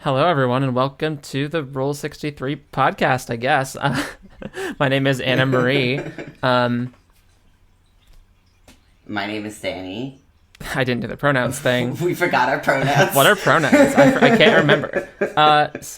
Hello, everyone, and welcome to the Rule 63 podcast, I guess. My name is Anna Marie. My name is Danny. I didn't do the pronouns thing. We forgot our pronouns. What are pronouns? I can't remember. If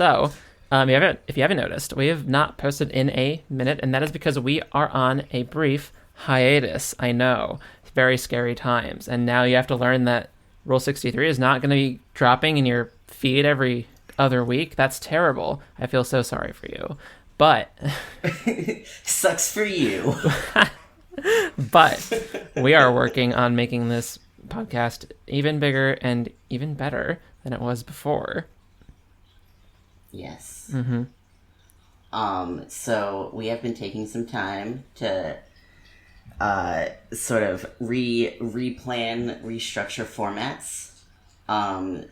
you haven't noticed, we have not posted in a minute, and that is because we are on a brief hiatus. I know. Very scary times. And now you have to learn that Rule 63 is not going to be dropping in your feed every other week. That's terrible. I feel so sorry for you. But sucks for you. But we are working on making this podcast even bigger and even better than it was before. Yes. Mm-hmm. So we have been taking some time to sort of replan, restructure formats.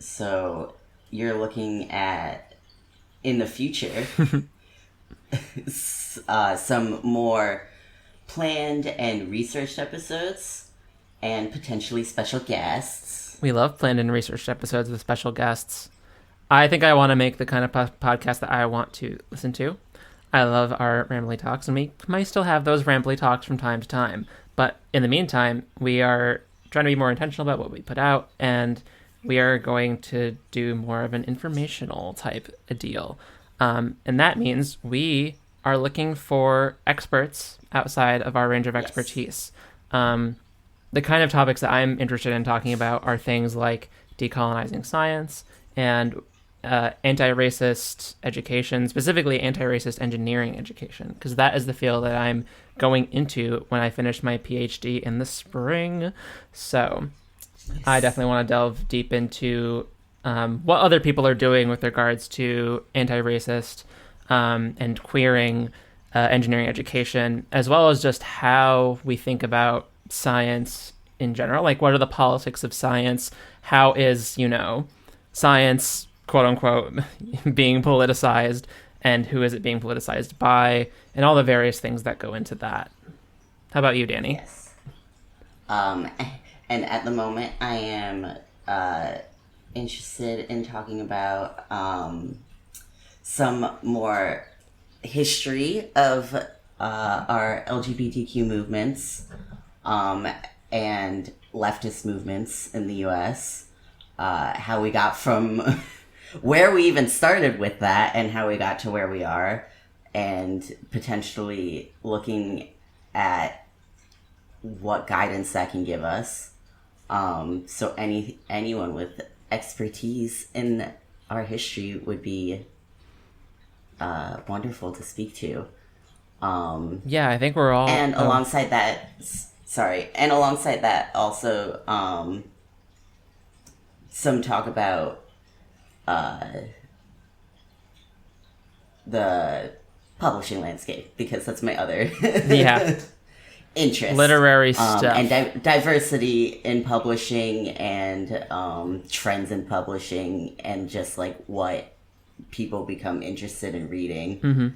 So you're looking at, in the future, some more planned and researched episodes and potentially special guests. We love planned and researched episodes with special guests. I think I want to make the kind of podcast that I want to listen to. I love our rambly talks, and we might still have those rambly talks from time to time. But in the meantime, we are trying to be more intentional about what we put out, and we are going to do more of an informational type of deal. And that means we are looking for experts outside of our range of expertise. Yes. The kind of topics that I'm interested in talking about are things like decolonizing science and anti-racist education, specifically anti-racist engineering education, because that is the field that I'm going into when I finish my PhD in the spring. So yes. I definitely want to delve deep into what other people are doing with regards to anti-racist and queering engineering education, as well as just how we think about science in general. Like, what are the politics of science? How is, science, quote unquote, being politicized, and who is it being politicized by, and all the various things that go into that. How about you, Danny? Yes. And at the moment, I am interested in talking about some more history of our LGBTQ movements and leftist movements in the U.S., how we got from where we even started with that and how we got to where we are, and potentially looking at what guidance that can give us. So anyone with expertise in our history would be wonderful to speak to. Yeah, I think we're all... And alongside that, also some talk about the publishing landscape, because that's my other interest. Literary stuff. And diversity in publishing and trends in publishing, and just like what people become interested in reading. Mm-hmm.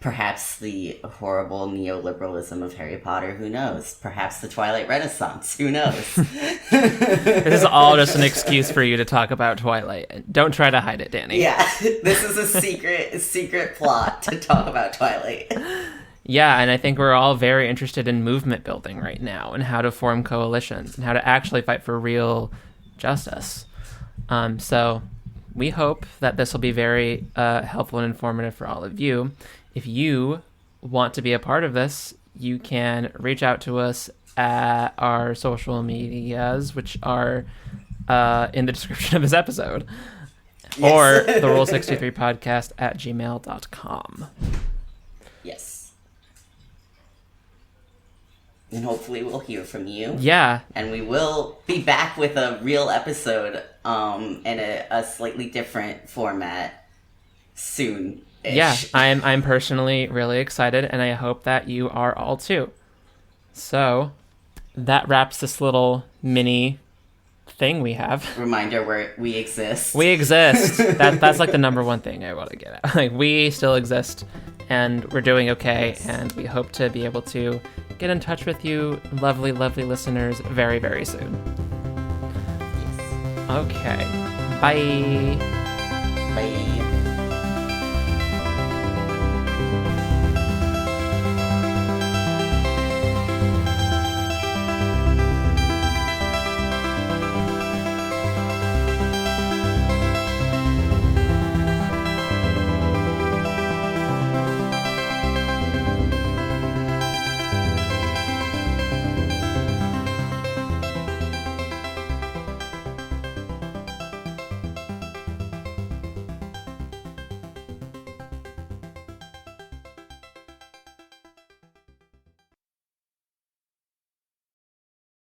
Perhaps the horrible neoliberalism of Harry Potter, who knows? Perhaps the Twilight Renaissance, who knows? This is all just an excuse for you to talk about Twilight. Don't try to hide it, Danny. Yeah, this is a secret plot to talk about Twilight. Yeah, and I think we're all very interested in movement building right now, and how to form coalitions, and how to actually fight for real justice. So we hope that this will be very helpful and informative for all of you. If you want to be a part of this, you can reach out to us at our social medias, which are in the description of this episode, yes. Or the Rule 63 podcast at gmail.com. Yes. And hopefully we'll hear from you. Yeah. And we will be back with a real episode in a slightly different format soon. Yeah, I'm personally really excited, and I hope that you are all too. So that wraps this little mini thing we have. Reminder where we exist. We exist. That's like the number one thing I want to get at. Like, we still exist, and we're doing okay, and we hope to be able to get in touch with you, lovely, lovely listeners, very, very soon. Yes. Okay. Bye. Bye.